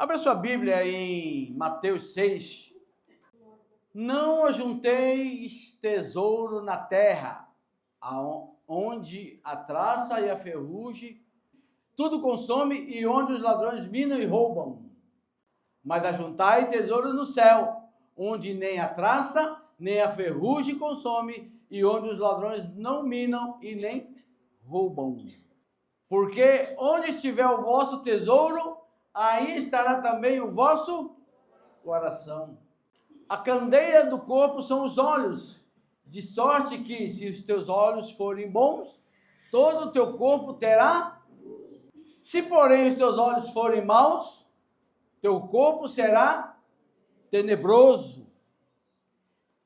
Abra sua Bíblia em Mateus 6. Não ajunteis tesouro na terra, onde a traça e a ferrugem tudo consome e onde os ladrões minam e roubam. Mas ajuntai tesouro no céu, onde nem a traça nem a ferrugem consome e onde os ladrões não minam e nem roubam. Porque onde estiver o vosso tesouro, aí estará também o vosso coração. A candeia do corpo são os olhos, de sorte que, se os teus olhos forem bons, todo o teu corpo terá. Se, porém, os teus olhos forem maus, teu corpo será tenebroso.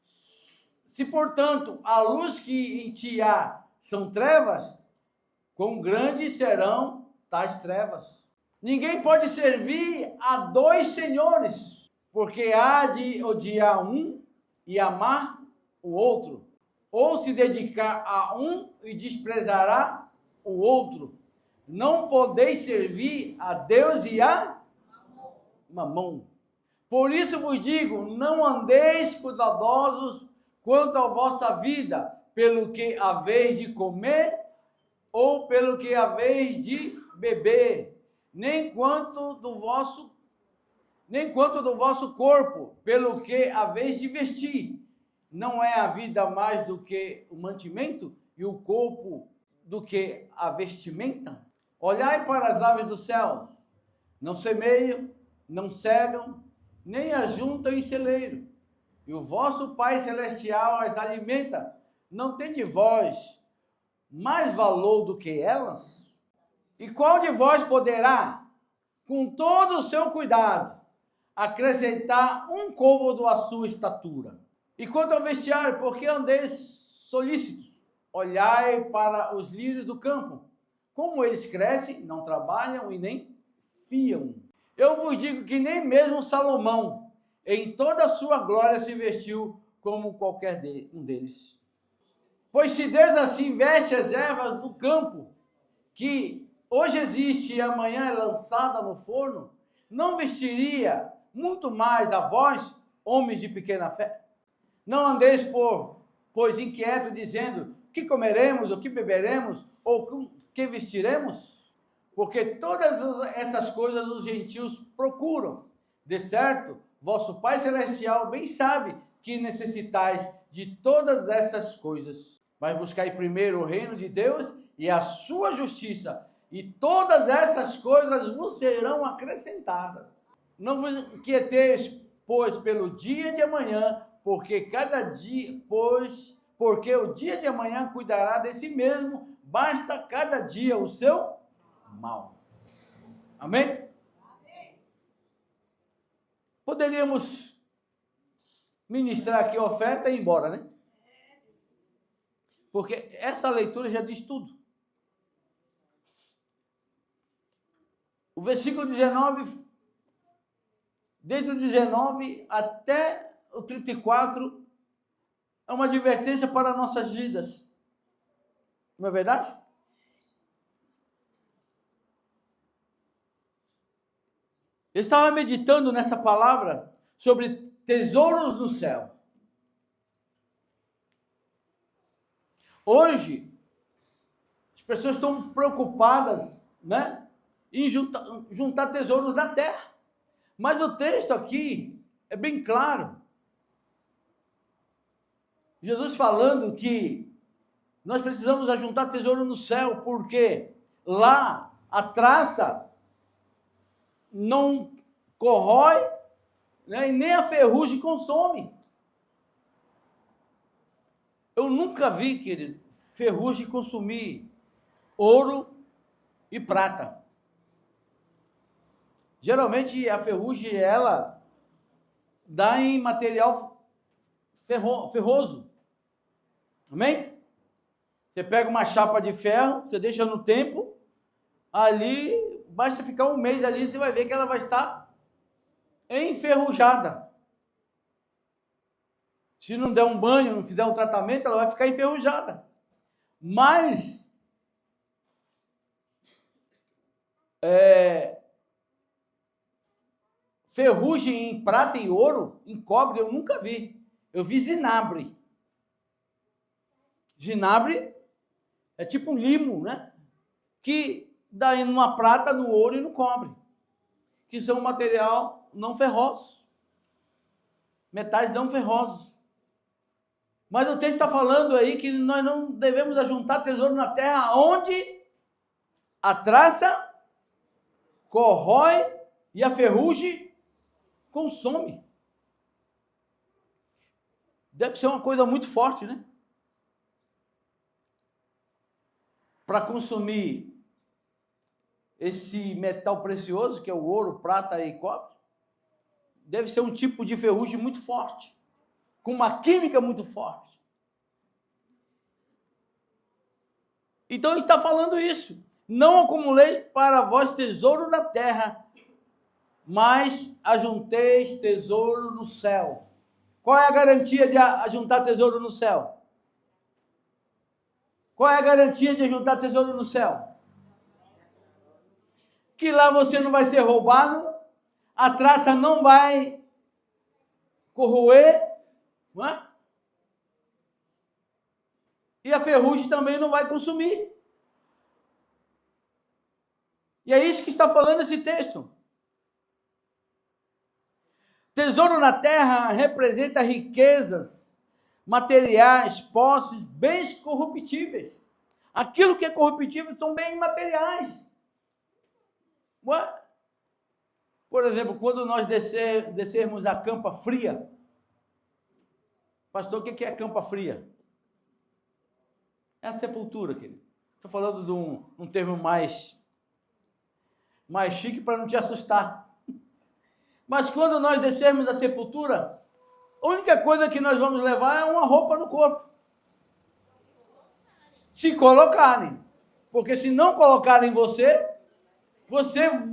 Se, portanto, a luz que em ti há são trevas, quão grandes serão tais trevas. Ninguém pode servir a dois senhores, porque há de odiar um e amar o outro, ou se dedicar a um e desprezará o outro. Não podeis servir a Deus e a Mamon. Por isso vos digo, não andeis cuidadosos quanto à vossa vida, pelo que haveis de comer ou pelo que haveis de beber, nem quanto do vosso corpo, pelo que haveis de vestir. Não é a vida mais do que o mantimento e o corpo do que a vestimenta? Olhai para as aves do céu, não semeiam, não cegam, nem ajuntam em celeiro, e o vosso Pai Celestial as alimenta. Não tem de vós mais valor do que elas? E qual de vós poderá, com todo o seu cuidado, acrescentar um côvado à sua estatura? E quanto ao vestiário, por que andeis solícitos? Olhai para os lírios do campo, como eles crescem, não trabalham e nem fiam. Eu vos digo que nem mesmo Salomão, em toda a sua glória, se vestiu como qualquer um deles. Pois se Deus assim veste as ervas do campo, que hoje existe e amanhã é lançada no forno, não vestiria muito mais a vós, homens de pequena fé? Não andeis pois inquietos, dizendo, que comeremos, ou que beberemos, ou que vestiremos? Porque todas essas coisas os gentios procuram. De certo, vosso Pai Celestial bem sabe que necessitais de todas essas coisas. Mas buscai primeiro o reino de Deus e a sua justiça, e todas essas coisas vos serão acrescentadas. Não vos inquieteis, pois, pelo dia de amanhã, porque o dia de amanhã cuidará de si mesmo, basta cada dia o seu mal. Amém? Poderíamos ministrar aqui a oferta e ir embora, né? Porque essa leitura já diz tudo. O versículo 19, desde o 19 até o 34, é uma advertência para nossas vidas. Não é verdade? Eu estava meditando nessa palavra sobre tesouros no céu. Hoje, as pessoas estão preocupadas, né, em juntar tesouros na terra. Mas o texto aqui é bem claro. Jesus falando que nós precisamos ajuntar tesouro no céu, porque lá a traça não corrói, né, e nem a ferrugem consome. Eu nunca vi, querido, ferrugem consumir ouro e prata. Geralmente a ferrugem, ela dá em material ferroso. Amém? Você pega uma chapa de ferro, você deixa no tempo, ali, basta ficar um mês ali, você vai ver que ela vai estar enferrujada. Se não der um banho, não fizer um tratamento, ela vai ficar enferrujada. Mas ferrugem em prata e ouro, em cobre, eu nunca vi. Eu vi zinabre. Zinabre é tipo um limo, né? Que dá numa prata, no ouro e no cobre. Que são material não ferroso. Metais não ferrosos. Mas o texto está falando aí que nós não devemos ajuntar tesouro na terra onde a traça corrói e a ferrugem consome. Deve ser uma coisa muito forte, né? Para consumir esse metal precioso, que é o ouro, prata e cobre, deve ser um tipo de ferrugem muito forte, com uma química muito forte. Então ele está falando isso. Não acumuleis para vós tesouro na terra, mas ajunteis tesouro no céu. Qual é a garantia de ajuntar tesouro no céu? Qual é a garantia de ajuntar tesouro no céu? Que lá você não vai ser roubado, a traça não vai corroer, não é? E a ferrugem também não vai consumir. E é isso que está falando esse texto. Tesouro na terra representa riquezas, materiais, posses, bens corruptíveis. Aquilo que é corruptível são bens materiais. Por exemplo, quando nós descermos a campa fria, pastor, o que é a campa fria? É a sepultura, querido. Estou falando de um termo mais chique para não te assustar. Mas quando nós descermos a sepultura, a única coisa que nós vamos levar é uma roupa no corpo. Se colocarem. Porque se não colocarem você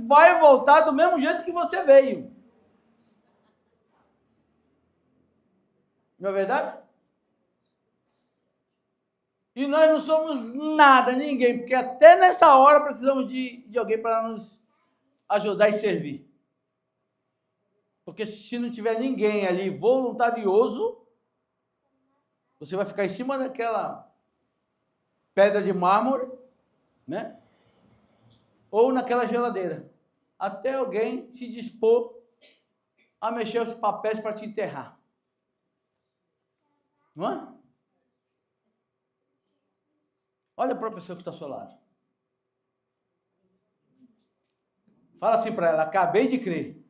vai voltar do mesmo jeito que você veio. Não é verdade? E nós não somos nada, ninguém, porque até nessa hora precisamos de alguém para nos ajudar e servir. Porque se não tiver ninguém ali voluntarioso, você vai ficar em cima daquela pedra de mármore, né? Ou naquela geladeira, até alguém se dispor a mexer os papéis para te enterrar. Não é? Olha para a pessoa que está ao seu lado. Fala assim para ela: acabei de crer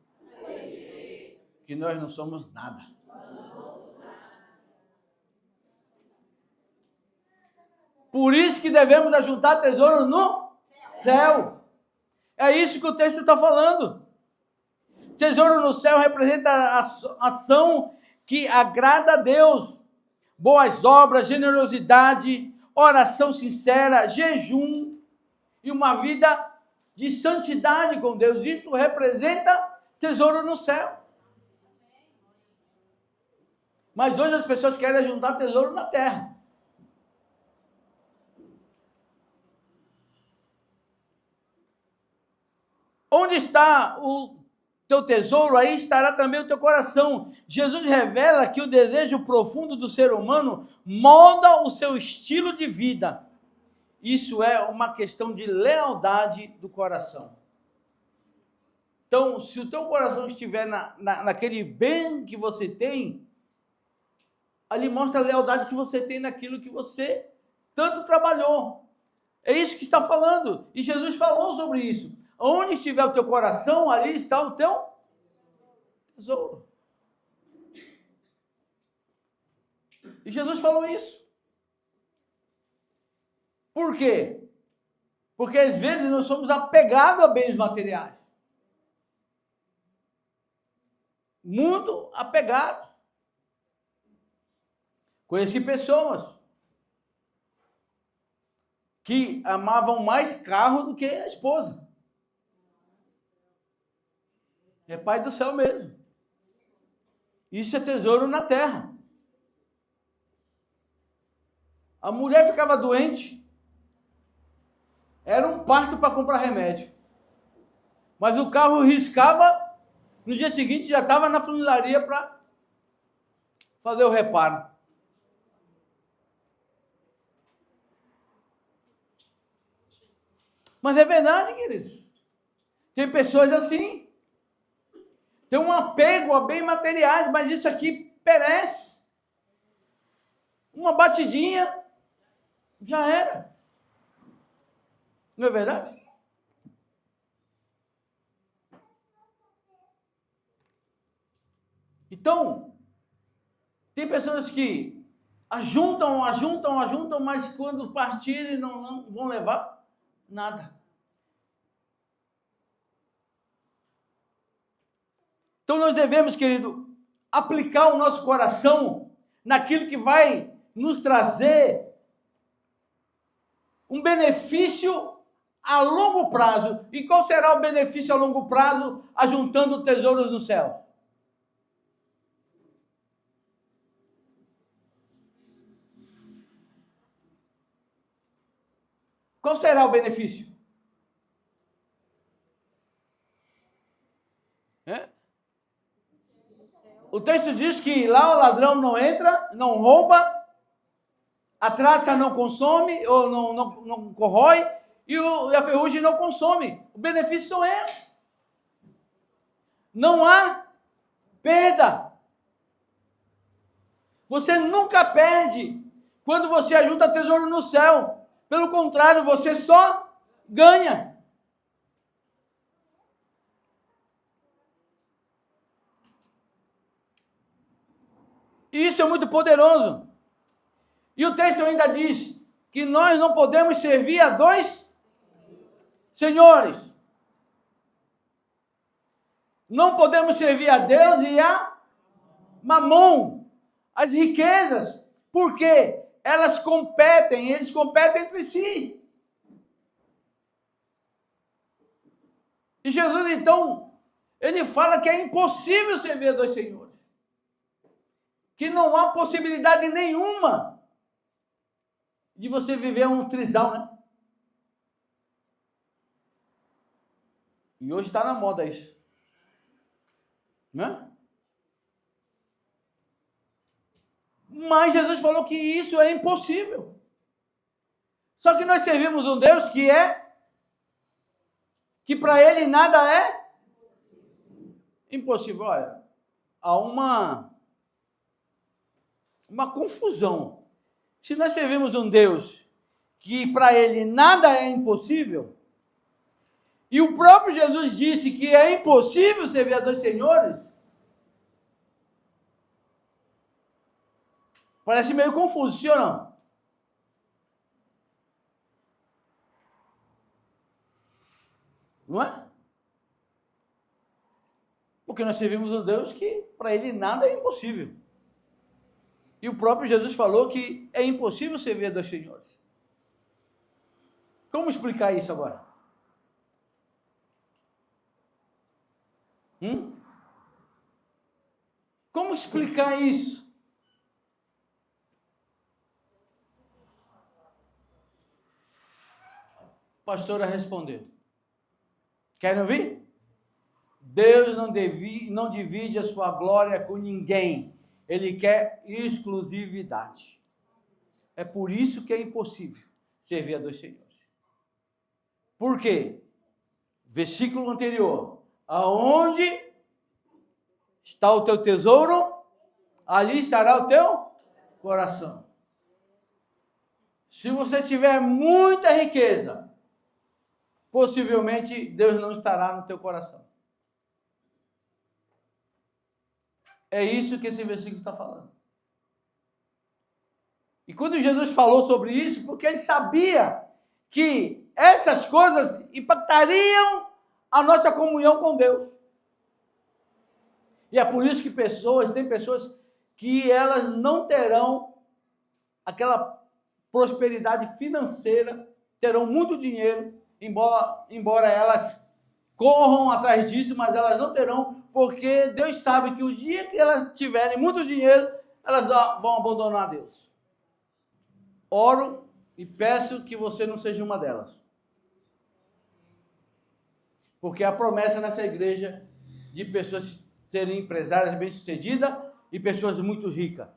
que nós não somos nada. Por isso que devemos ajuntar tesouro no céu. É isso que o texto está falando. Tesouro no céu representa a ação que agrada a Deus. Boas obras, generosidade, oração sincera, jejum e uma vida de santidade com Deus. Isso representa tesouro no céu. Mas hoje as pessoas querem juntar tesouro na terra. Onde está o teu tesouro, aí estará também o teu coração. Jesus revela que o desejo profundo do ser humano molda o seu estilo de vida. Isso é uma questão de lealdade do coração. Então, se o teu coração estiver naquele bem que você tem, ali mostra a lealdade que você tem naquilo que você tanto trabalhou. É isso que está falando. E Jesus falou sobre isso. Onde estiver o teu coração, ali está o teu tesouro. E Jesus falou isso. Por quê? Porque às vezes nós somos apegados a bens materiais. Muito apegados. Conheci pessoas que amavam mais carro do que a esposa. É Pai do céu mesmo. Isso é tesouro na terra. A mulher ficava doente, era um parto para comprar remédio. Mas o carro riscava No dia seguinte já estava na funilaria para fazer o reparo. Mas é verdade, queridos. Tem pessoas assim. Tem um apego a bens materiais, mas isso aqui perece. Uma batidinha, já era. Não é verdade? Então, tem pessoas que ajuntam, mas quando partirem não vão levar nada. Então nós devemos, querido, aplicar o nosso coração naquilo que vai nos trazer um benefício a longo prazo. E qual será o benefício a longo prazo ajuntando tesouros no céu? Qual será o benefício? O texto diz que lá o ladrão não entra, não rouba, a traça não consome, ou não corrói, e a ferrugem não consome. O benefício são esses. Não há perda. Você nunca perde quando você ajunta tesouro no céu. Pelo contrário, você só ganha. E isso é muito poderoso. E o texto ainda diz que nós não podemos servir a dois senhores. Não podemos servir a Deus e a Mamon, as riquezas. Por quê? Eles competem entre si. E Jesus, então, ele fala que é impossível servir a dois senhores. Que não há possibilidade nenhuma de você viver um trisal, né? E hoje está na moda isso. Né? Mas Jesus falou que isso é impossível. Só que nós servimos um Deus que para ele nada é impossível. Olha, há uma confusão. Se nós servimos um Deus que para ele nada é impossível, e o próprio Jesus disse que é impossível servir a dois senhores, parece meio confuso, sim ou não? Não é? Porque nós servimos um Deus que para ele nada é impossível. E o próprio Jesus falou que é impossível servir a dois senhores. Como explicar isso agora? Como explicar isso? A pastora respondeu. Querem ouvir? Deus não divide a sua glória com ninguém. Ele quer exclusividade. É por isso que é impossível servir a dois senhores. Por quê? Versículo anterior. Aonde está o teu tesouro, ali estará o teu coração. Se você tiver muita riqueza, possivelmente Deus não estará no teu coração. É isso que esse versículo está falando. E quando Jesus falou sobre isso, porque ele sabia que essas coisas impactariam a nossa comunhão com Deus. E é por isso que tem pessoas que elas não terão aquela prosperidade financeira, terão muito dinheiro, embora elas corram atrás disso, mas elas não terão, porque Deus sabe que o dia que elas tiverem muito dinheiro, elas vão abandonar Deus. Oro e peço que você não seja uma delas. Porque a promessa nessa igreja de pessoas serem empresárias bem-sucedidas e pessoas muito ricas.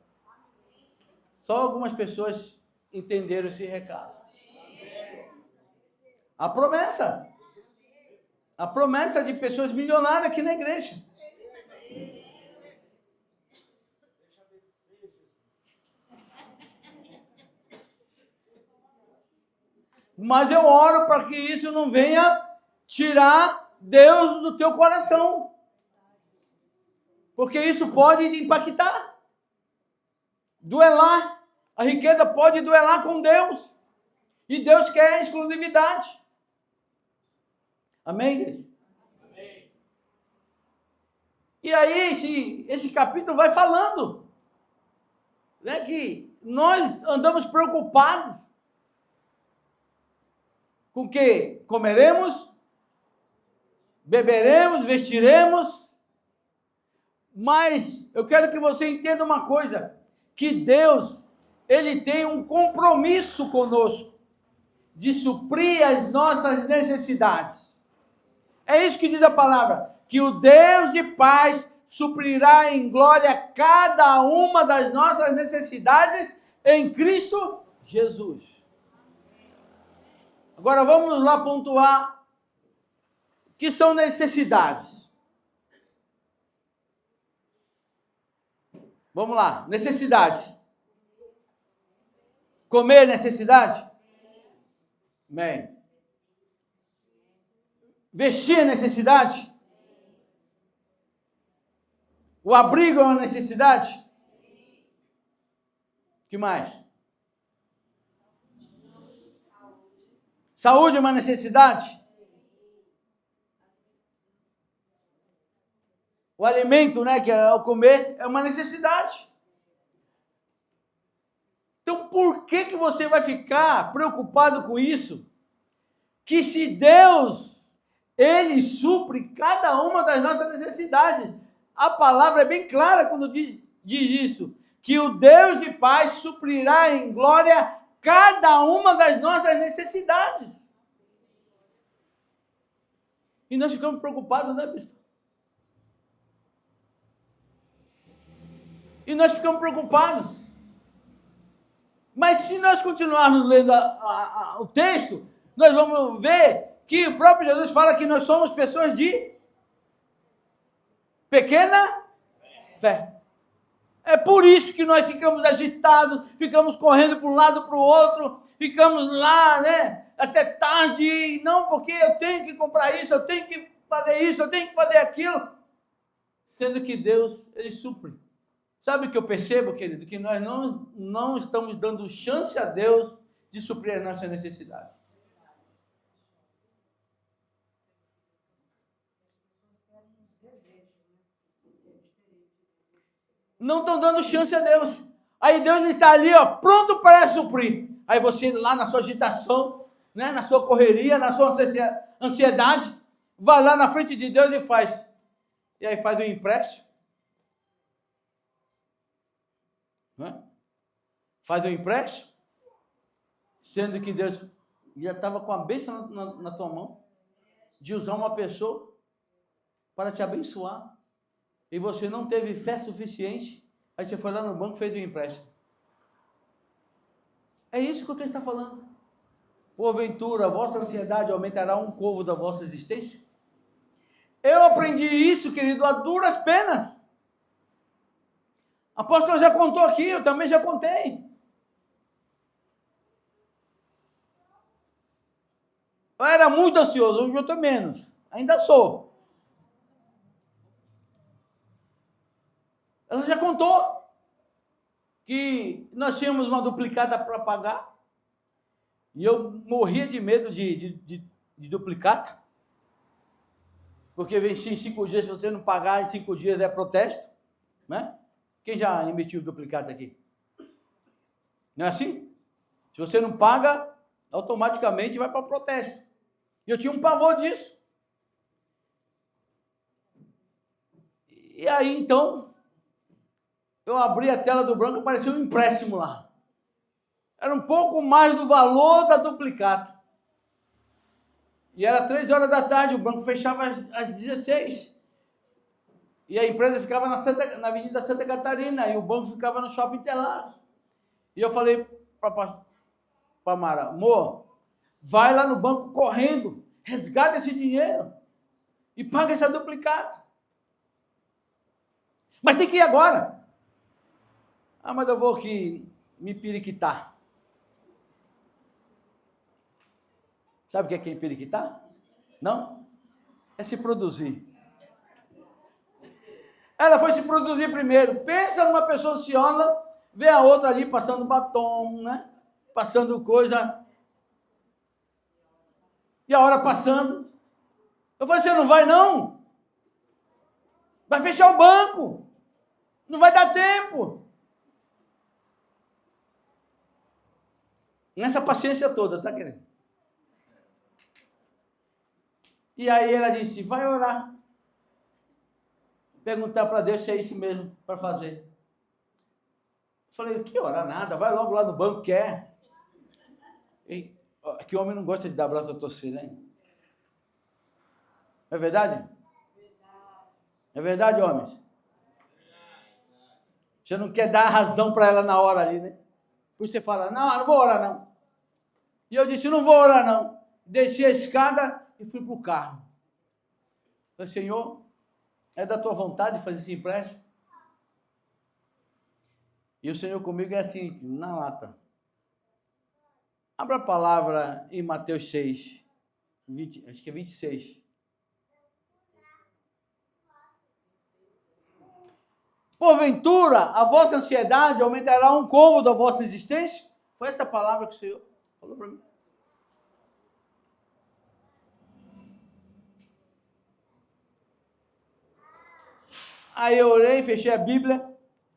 Só algumas pessoas entenderam esse recado. A promessa de pessoas milionárias aqui na igreja. Mas eu oro para que isso não venha tirar Deus do teu coração. Porque isso pode impactar. Duelar. A riqueza pode duelar com Deus. E Deus quer exclusividade. Amém, igreja? Amém. E aí, esse capítulo vai falando, né, que nós andamos preocupados com o que comeremos, beberemos, vestiremos, mas eu quero que você entenda uma coisa, que Deus, Ele tem um compromisso conosco, de suprir as nossas necessidades. É isso que diz a palavra, que o Deus de paz suprirá em glória cada uma das nossas necessidades em Cristo Jesus. Agora vamos lá pontuar o que são necessidades. Vamos lá, necessidades. Comer necessidade? Amém. Vestir é necessidade? O abrigo é uma necessidade? O que mais? Saúde é uma necessidade? O alimento, né, que é o comer, é uma necessidade. Então, por que você vai ficar preocupado com isso? Que se Deus, Ele supre cada uma das nossas necessidades. A palavra é bem clara quando diz isso, que o Deus de paz suprirá em glória cada uma das nossas necessidades. E nós ficamos preocupados, né, bispo? E nós ficamos preocupados. Mas se nós continuarmos lendo o texto, nós vamos ver que o próprio Jesus fala que nós somos pessoas de pequena fé. É por isso que nós ficamos agitados, ficamos correndo para um lado para o outro, ficamos lá, né, até tarde, não, porque eu tenho que comprar isso, eu tenho que fazer isso, eu tenho que fazer aquilo, sendo que Deus, Ele supre. Sabe o que eu percebo, querido? Que nós não estamos dando chance a Deus de suprir as nossas necessidades. Não estão dando chance a Deus. Aí Deus está ali, ó, pronto para suprir. Aí você lá na sua agitação, né, na sua correria, na sua ansiedade, vai lá na frente de Deus e faz. E aí faz um empréstimo. Né? Faz um empréstimo, sendo que Deus já estava com a bênção na tua mão, de usar uma pessoa para te abençoar. E você não teve fé suficiente, aí você foi lá no banco e fez um empréstimo. É isso que o texto está falando. Porventura, a vossa ansiedade aumentará um côvado da vossa existência? Eu aprendi isso, querido, a duras penas. A apóstola já contou aqui, eu também já contei. Eu era muito ansioso, hoje eu estou menos. Ainda sou. Ela já contou que nós tínhamos uma duplicata para pagar e eu morria de medo de duplicata, porque vencia em 5 dias, se você não pagar em 5 dias é protesto, né? Quem já emitiu duplicata aqui? Não é assim? Se você não paga, automaticamente vai para protesto. E eu tinha um pavor disso. E aí, então, eu abri a tela do banco e apareceu um empréstimo lá. Era um pouco mais do valor da duplicata. E era 3 horas da tarde, o banco fechava às 16. E a empresa ficava na Avenida Santa Catarina e o banco ficava no Shopping Interlagos. E eu falei para Mara, amor, vai lá no banco correndo, resgata esse dinheiro e paga essa duplicata. Mas tem que ir agora. Ah, mas eu vou aqui me periquitar. Sabe o que é periquitar? Não? É se produzir. Ela foi se produzir primeiro. Pensa numa pessoa ansiosa, vê a outra ali passando batom, né? Passando coisa. E a hora passando. Eu falei, você não vai não? Vai fechar o banco. Não vai dar tempo. Nessa paciência toda, tá querendo? E aí ela disse, vai orar. Perguntar para Deus se é isso mesmo para fazer. Eu falei, que orar nada, vai logo lá no banco, quer. Que homem não gosta de dar abraço a torcida, hein? É verdade? É verdade, homens? Você não quer dar razão para ela na hora ali, né? Por isso você fala, não vou orar não. E eu disse, não vou orar não. Desci a escada e fui para o carro. Falei, Senhor, é da tua vontade fazer esse empréstimo? E o Senhor comigo é assim, na lata. Abra a palavra em Mateus 6, 20, acho que é 26. Porventura, a vossa ansiedade aumentará um cômodo da vossa existência? Foi essa palavra que o Senhor falou para mim. Aí eu orei, fechei a Bíblia,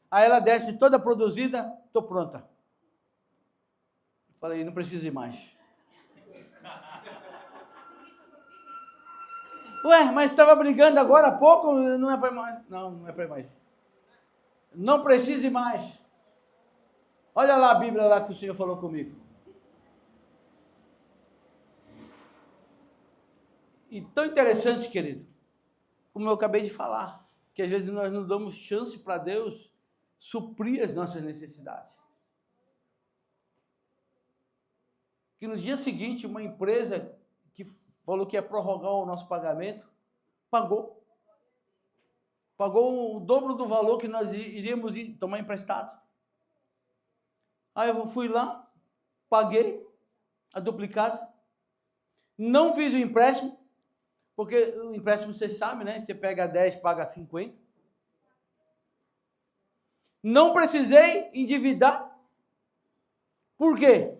aí ela desce toda produzida, estou pronta. Falei, não precisa ir mais. Ué, mas estava brigando agora há pouco, não é para mais. Não é para mais. Não precise mais. Olha lá a Bíblia lá que o Senhor falou comigo. E tão interessante, querido, como eu acabei de falar, que às vezes nós não damos chance para Deus suprir as nossas necessidades. Que no dia seguinte, uma empresa que falou que ia prorrogar o nosso pagamento, pagou o dobro do valor que nós iríamos tomar emprestado. Aí eu fui lá, paguei a duplicata, não fiz o empréstimo, porque o empréstimo você sabe, né? Você pega 10, paga 50. Não precisei endividar. Por quê?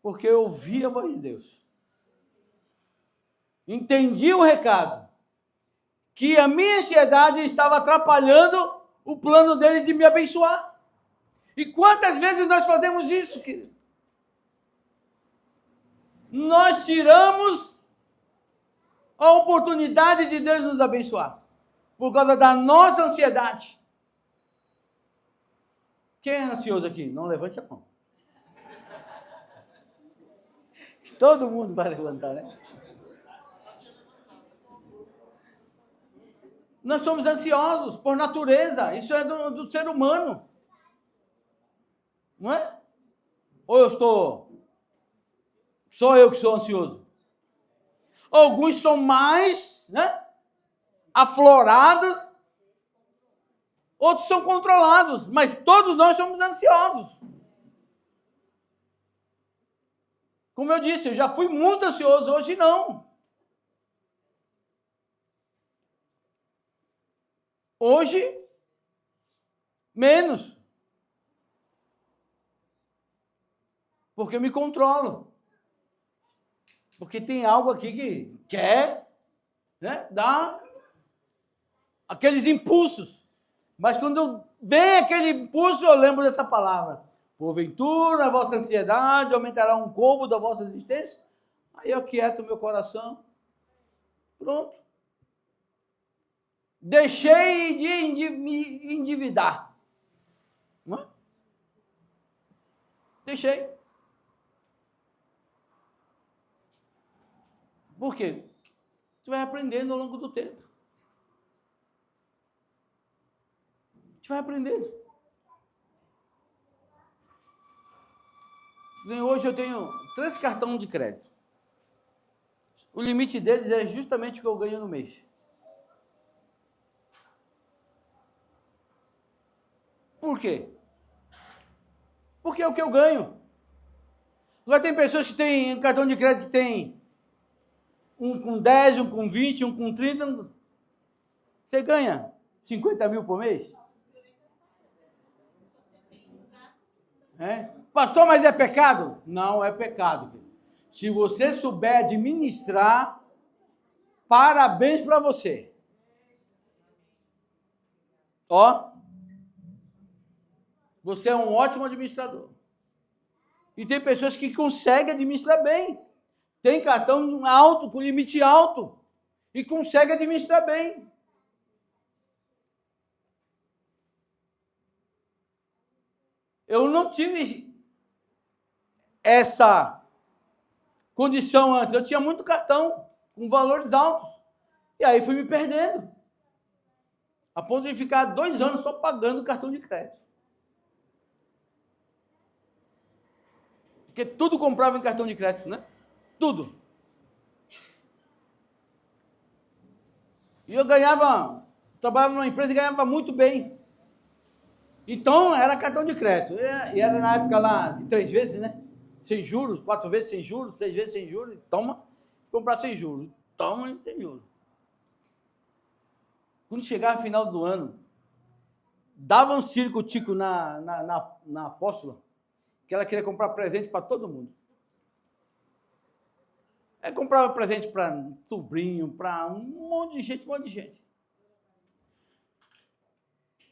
Porque eu ouvi a voz de Deus. Entendi o recado. Que a minha ansiedade estava atrapalhando o plano dele de me abençoar. E quantas vezes nós fazemos isso, querido? Nós tiramos a oportunidade de Deus nos abençoar por causa da nossa ansiedade. Quem é ansioso aqui? Não levante a mão. Todo mundo vai levantar, né? Nós somos ansiosos por natureza. Isso é do ser humano. Não é? Ou só eu que sou ansioso? Alguns são mais, né? Aflorados. Outros são controlados. Mas todos nós somos ansiosos. Como eu disse, eu já fui muito ansioso. Hoje não. Hoje, menos. Porque eu me controlo. Porque tem algo aqui que quer, né, dar aqueles impulsos. Mas quando vem aquele impulso, eu lembro dessa palavra. Porventura, a vossa ansiedade aumentará um côvado da vossa existência. Aí eu quieto o meu coração. Pronto. Deixei de me endividar. Não é? Deixei. Por quê? Você vai aprendendo ao longo do tempo. gente vai aprendendo. Hoje eu tenho 3 cartões de crédito. O limite deles é justamente o que eu ganho no mês. Por quê? Porque é o que eu ganho. Agora tem pessoas que têm cartão de crédito que tem um com 10, um com 20, um com 30. Você ganha 50 mil por mês? É? Pastor, mas é pecado? Não é pecado. Se você souber administrar, parabéns para você. Ó, você é um ótimo administrador. E tem pessoas que conseguem administrar bem. Tem cartão alto, com limite alto, e consegue administrar bem. Eu não tive essa condição antes. Eu tinha muito cartão, com valores altos. E aí fui me perdendo. A ponto de ficar 2 anos só pagando cartão de crédito. Porque tudo comprava em cartão de crédito, né? Tudo. E eu trabalhava numa empresa e ganhava muito bem. Então, era cartão de crédito. E era na época lá de 3 vezes, né? Sem juros, 4 vezes sem juros, 6 vezes sem juros. Toma, comprar sem juros. Toma, sem juros. Quando chegava o final do ano, dava um circo-tico na apóstola, que ela queria comprar presente para todo mundo. Aí comprava presente para sobrinho, para um monte de gente.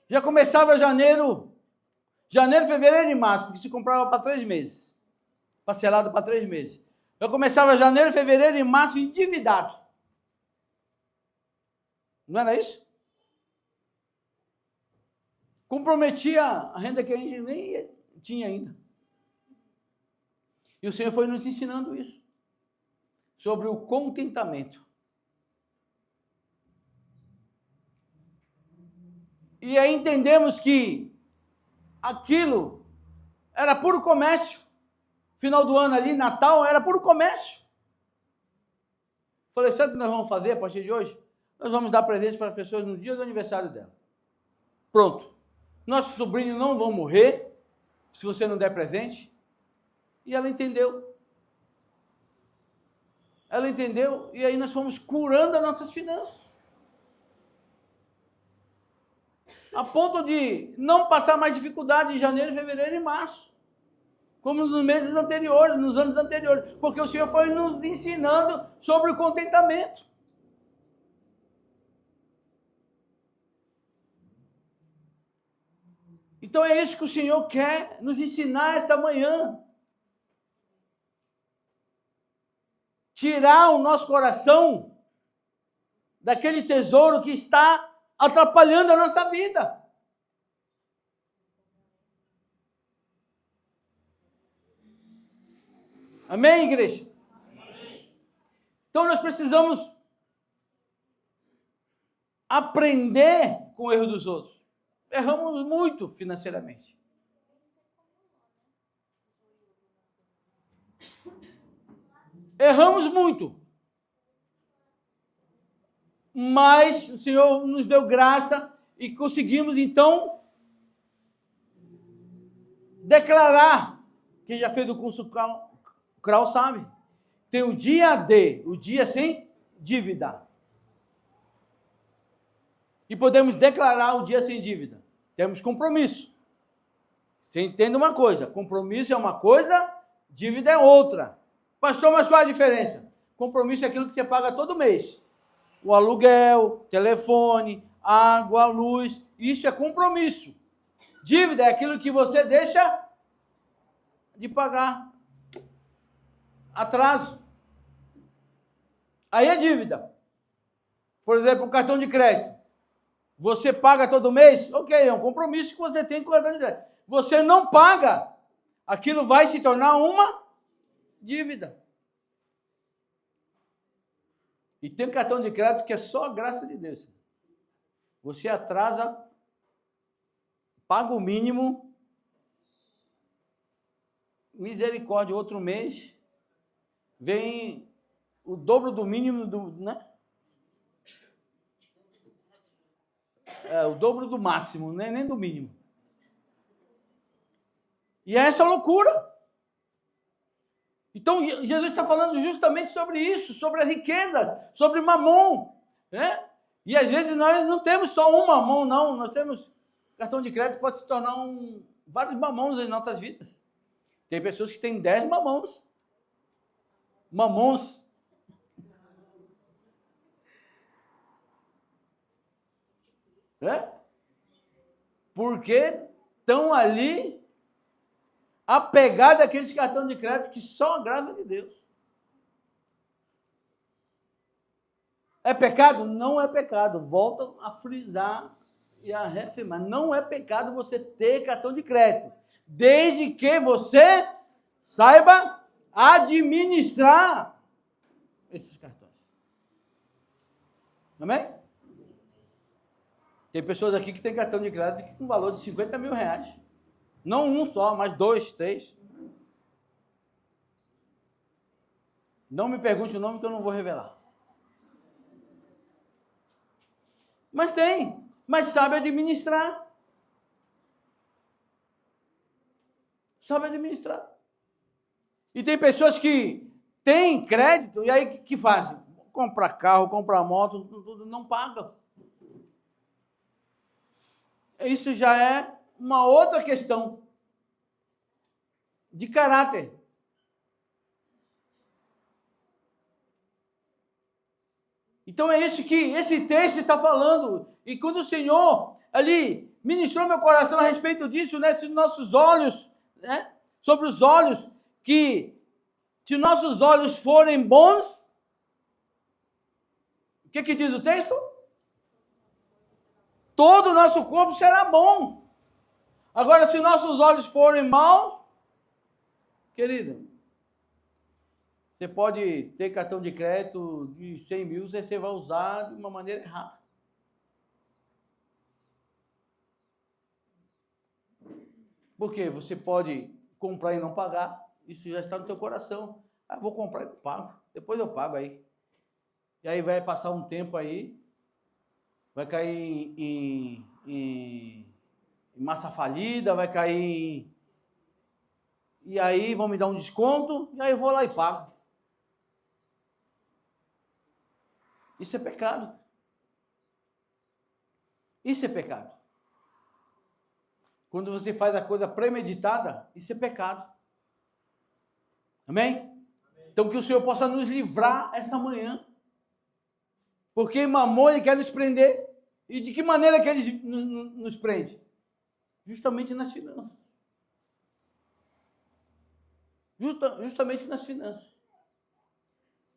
Já começava janeiro, fevereiro e março, porque se comprava para 3 meses. Parcelado para 3 meses. Eu começava janeiro, fevereiro e março endividado. Não era isso? Comprometia a renda que a gente nem tinha ainda. E o Senhor foi nos ensinando isso. Sobre o contentamento. E aí entendemos que aquilo era puro comércio. Final do ano ali, Natal, era puro comércio. Falei, sabe o que nós vamos fazer a partir de hoje? Nós vamos dar presente para as pessoas no dia do aniversário dela. Pronto. Nossos sobrinhos não vão morrer se você não der presente. E ela entendeu. Ela entendeu e aí nós fomos curando as nossas finanças. A ponto de não passar mais dificuldade em janeiro, fevereiro e março. Como nos meses anteriores, nos anos anteriores. Porque o Senhor foi nos ensinando sobre o contentamento. Então é isso que o Senhor quer nos ensinar esta manhã. Tirar o nosso coração daquele tesouro que está atrapalhando a nossa vida. Amém, igreja? Amém. Então nós precisamos aprender com o erro dos outros. Erramos muito financeiramente. Erramos muito. Mas o Senhor nos deu graça e conseguimos, então, declarar. Quem já fez o curso CRAU sabe. Tem o dia D, o dia sem dívida. E podemos declarar o dia sem dívida. Temos compromisso. Você entende uma coisa, compromisso é uma coisa, dívida é outra. Pastor, mas qual a diferença? Compromisso é aquilo que você paga todo mês. O aluguel, telefone, água, luz, isso é compromisso. Dívida é aquilo que você deixa de pagar. Atraso. Aí é dívida. Por exemplo, o cartão de crédito. Você paga todo mês? Ok, é um compromisso que você tem com o cartão de crédito. Você não paga, aquilo vai se tornar uma dívida. E tem cartão de crédito que é só a graça de Deus. Você atrasa paga o mínimo, misericórdia, outro mês, vem o dobro do mínimo, né? O dobro do máximo, né? Nem do mínimo. E é essa loucura. Então, Jesus está falando justamente sobre isso, sobre as riquezas, sobre mamon, né? E às vezes nós não temos só um mamon, não. Nós temos cartão de crédito, pode se tornar vários mamons em nossas vidas. Tem pessoas que têm 10 mamons. Mamons. Né? Porque estão ali apegados àqueles cartões de crédito que só a graça de Deus. É pecado? Não é pecado. Volto a frisar e a reafirmar. Não é pecado você ter cartão de crédito, desde que você saiba administrar esses cartões. Amém? Tem pessoas aqui que têm cartão de crédito com valor de 50 mil reais. Não um só, mas 2, 3. Não me pergunte o nome que eu não vou revelar. Mas tem, mas sabe administrar. Sabe administrar. E tem pessoas que têm crédito e aí que fazem? Compra carro, compra moto, tudo, não pagam. Isso já é uma outra questão de caráter. Então é isso que esse texto está falando. E quando o Senhor ali ministrou meu coração a respeito disso, né, se nossos olhos, né, sobre os olhos, que se nossos olhos forem bons, o que diz o texto? Todo o nosso corpo será bom. Agora, se nossos olhos forem maus, querido, você pode ter cartão de crédito de 100 mil, você vai usar de uma maneira errada. Porque você pode comprar e não pagar, isso já está no teu coração. Ah, vou comprar e não pago, depois eu pago aí. E aí vai passar um tempo aí, vai cair em massa falida, vai cair e aí vão me dar um desconto, e aí eu vou lá e pago. Isso é pecado. Isso é pecado. Quando você faz a coisa premeditada, isso é pecado. Amém? Então que o Senhor possa nos livrar essa manhã. Porque Mamon, ele quer nos prender. E de que maneira que ele nos prende? Justamente nas finanças. Justamente nas finanças.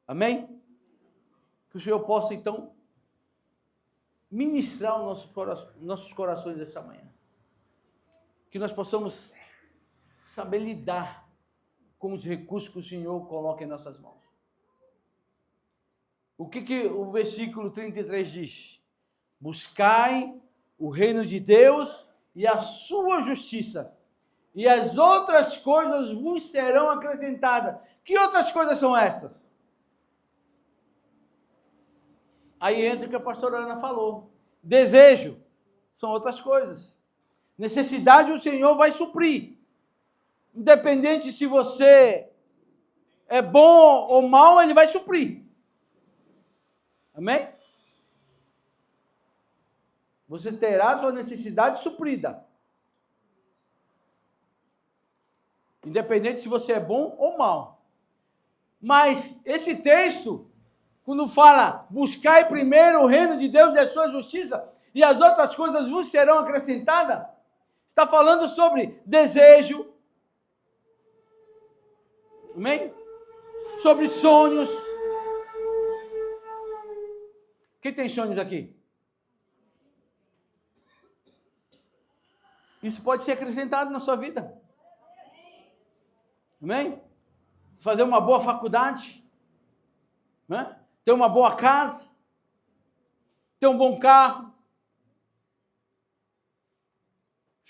Amém? Que o Senhor possa, então, ministrar os nossos corações essa manhã. Que nós possamos saber lidar com os recursos que o Senhor coloca em nossas mãos. O que o versículo 33 diz? Buscai o reino de Deus e a sua justiça, e as outras coisas vos serão acrescentadas. Que outras coisas são essas? Aí entra o que a pastora Ana falou. Desejo são outras coisas. Necessidade o Senhor vai suprir. Independente se você é bom ou mal, Ele vai suprir. Amém? Você terá sua necessidade suprida. Independente se você é bom ou mal. Mas esse texto, quando fala, buscai primeiro o reino de Deus e a sua justiça, e as outras coisas vos serão acrescentadas, está falando sobre desejo. Amém? Sobre sonhos. Quem tem sonhos aqui? Isso pode ser acrescentado na sua vida. Amém? Fazer uma boa faculdade, né? Ter uma boa casa, ter um bom carro.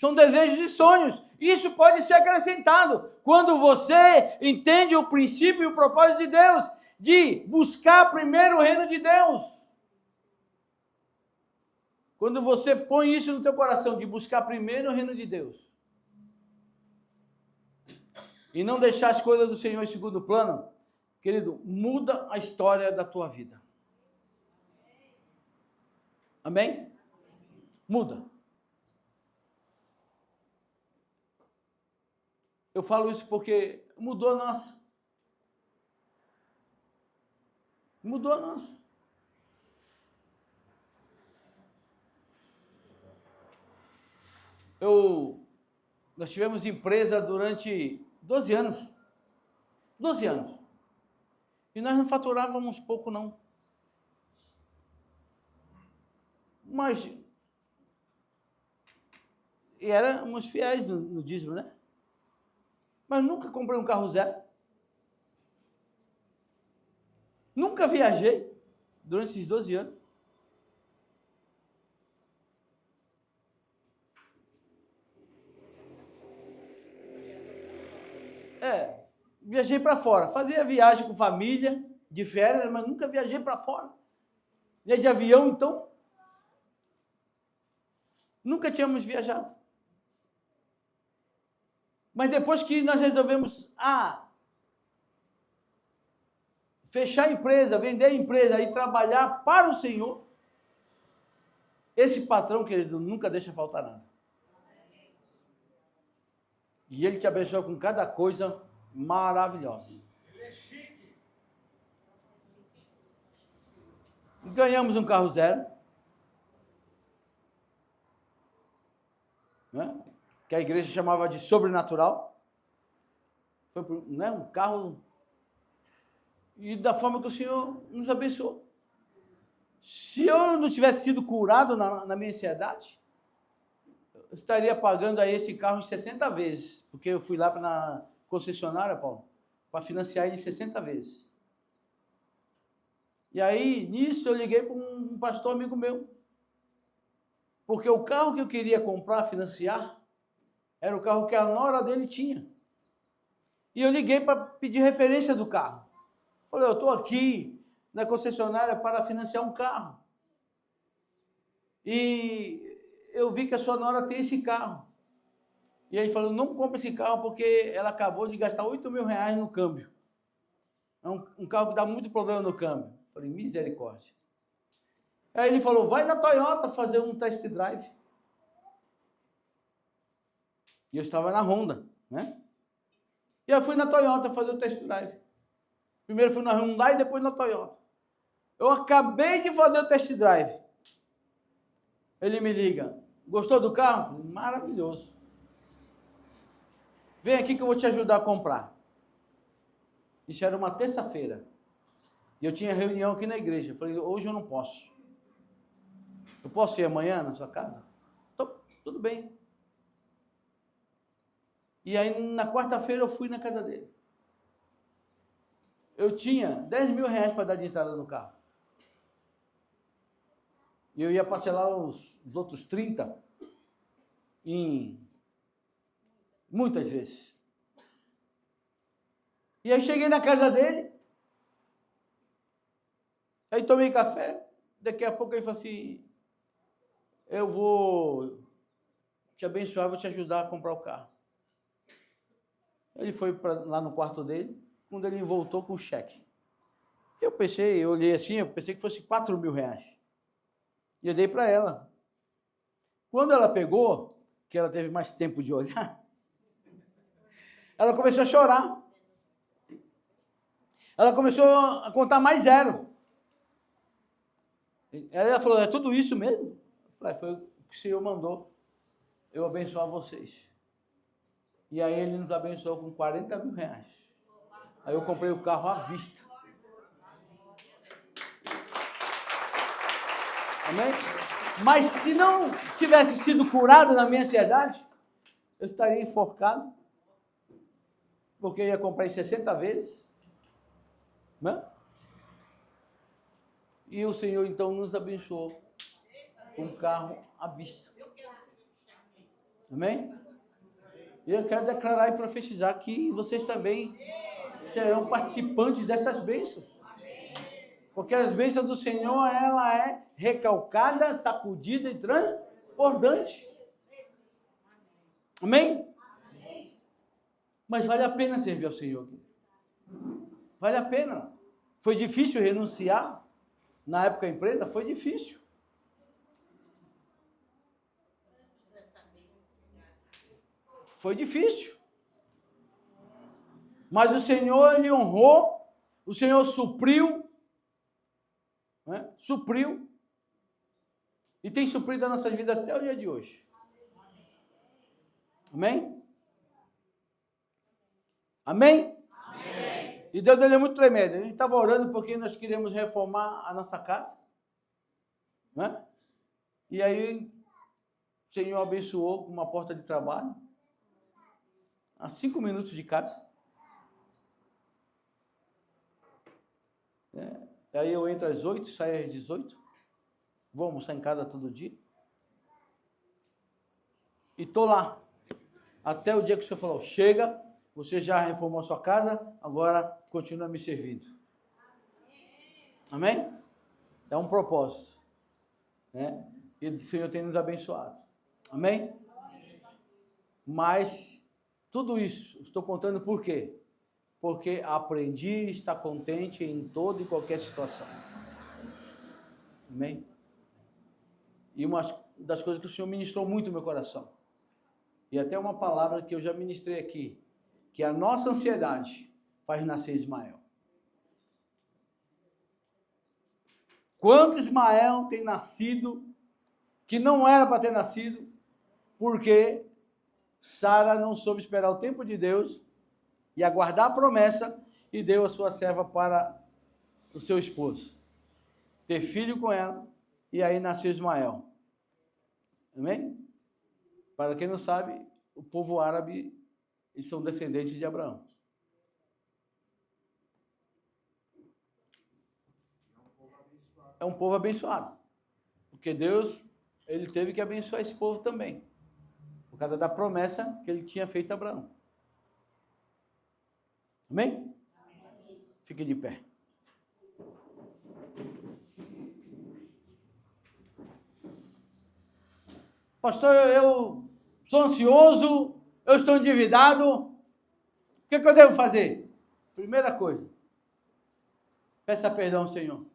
São desejos e sonhos. Isso pode ser acrescentado quando você entende o princípio e o propósito de Deus, de buscar primeiro o reino de Deus. Quando você põe isso no teu coração, de buscar primeiro o reino de Deus, e não deixar as coisas do Senhor em segundo plano, querido, muda a história da tua vida. Amém? Muda. Eu falo isso porque mudou a nossa. Mudou a nossa. Nós tivemos empresa durante 12 anos. 12 anos. E nós não faturávamos pouco, não. Mas... E éramos fiéis no dízimo, né? Mas nunca comprei um carro zero. Nunca viajei durante esses 12 anos. Viajei para fora. Fazia viagem com família, de férias, mas nunca viajei para fora. E de avião, então, nunca tínhamos viajado. Mas depois que nós resolvemos fechar a empresa, vender a empresa e trabalhar para o Senhor, esse patrão, querido, nunca deixa faltar nada. E ele te abençoa com cada coisa maravilhosa. Ganhamos um carro zero, né? Que a igreja chamava de sobrenatural. Foi um carro, e da forma que o Senhor nos abençoou. Se eu não tivesse sido curado na minha ansiedade, eu estaria pagando aí esse carro em 60 vezes, porque eu fui lá na concessionária, Paulo, para financiar ele 60 vezes. E aí, nisso, eu liguei para um pastor amigo meu, porque o carro que eu queria comprar, financiar, era o carro que a nora dele tinha. E eu liguei para pedir referência do carro. Falei, eu estou aqui na concessionária para financiar um carro. E eu vi que a sua nora tem esse carro. E ele falou, não compre esse carro porque ela acabou de gastar 8 mil reais no câmbio. É um carro que dá muito problema no câmbio. Falei, misericórdia. Aí ele falou, vai na Toyota fazer um test drive. E eu estava na Honda, né? E eu fui na Toyota fazer o test drive. Primeiro fui na Hyundai e depois na Toyota. Eu acabei de fazer o test drive. Ele me liga, gostou do carro? Falei, maravilhoso. Vem aqui que eu vou te ajudar a comprar. Isso era uma terça-feira. E eu tinha reunião aqui na igreja. Eu falei, hoje eu não posso. Eu posso ir amanhã na sua casa? Tudo bem. E aí, na quarta-feira, eu fui na casa dele. Eu tinha 10 mil reais para dar de entrada no carro. E eu ia parcelar os outros 30 em muitas vezes. E aí cheguei na casa dele, aí tomei café, daqui a pouco ele falou assim, eu vou te abençoar, vou te ajudar a comprar o carro. Ele foi lá no quarto dele, quando ele voltou com o cheque. Eu olhei assim, eu pensei que fosse 4 mil reais. E eu dei para ela. Quando ela pegou, que ela teve mais tempo de olhar, ela começou a chorar. Ela começou a contar mais zero. Ela falou, é tudo isso mesmo? Eu falei, foi o que o Senhor mandou eu abençoar vocês. E aí ele nos abençoou com 40 mil reais. Aí eu comprei o carro à vista. Amém? Mas se não tivesse sido curado na minha ansiedade, eu estaria enforcado, porque eu ia comprar em 60 vezes, né? E o Senhor então nos abençoou com um carro à vista. Amém? E eu quero declarar e profetizar que vocês também serão participantes dessas bênçãos. Porque as bênçãos do Senhor, ela é recalcada, sacudida e transbordante. Amém? Mas vale a pena servir ao Senhor. Vale a pena. Foi difícil renunciar na época da empresa? Foi difícil. Foi difícil. Mas o Senhor, Ele honrou, o Senhor supriu, né? Supriu, e tem suprido a nossa vida até o dia de hoje. Amém? Amém? Amém. E Deus, Ele é muito tremendo. A gente estava orando porque nós queríamos reformar a nossa casa, né? E aí o Senhor abençoou com uma porta de trabalho, a 5 minutos de casa. Aí eu entro às 8, saio às 18. Vou almoçar em casa todo dia. E estou lá. Até o dia que o Senhor falou, chega, você já reformou a sua casa, agora continua me servindo. Amém? É um propósito, né? E o Senhor tem nos abençoado. Amém? Mas tudo isso, estou contando por quê? Porque aprendi a estar contente em toda e qualquer situação. Amém? E uma das coisas que o Senhor ministrou muito no meu coração, e até uma palavra que eu já ministrei aqui, que a nossa ansiedade faz nascer Ismael. Quanto Ismael tem nascido, que não era para ter nascido, porque Sara não soube esperar o tempo de Deus e aguardar a promessa e deu a sua serva para o seu esposo ter filho com ela, e aí nasceu Ismael. Amém? Para quem não sabe, o povo árabe, eles são descendentes de Abraão. É um povo abençoado. Porque Deus, Ele teve que abençoar esse povo também. Por causa da promessa que Ele tinha feito a Abraão. Amém? Fique de pé. Pastor, eu sou ansioso, eu estou endividado. O que eu devo fazer? Primeira coisa, peça perdão ao Senhor.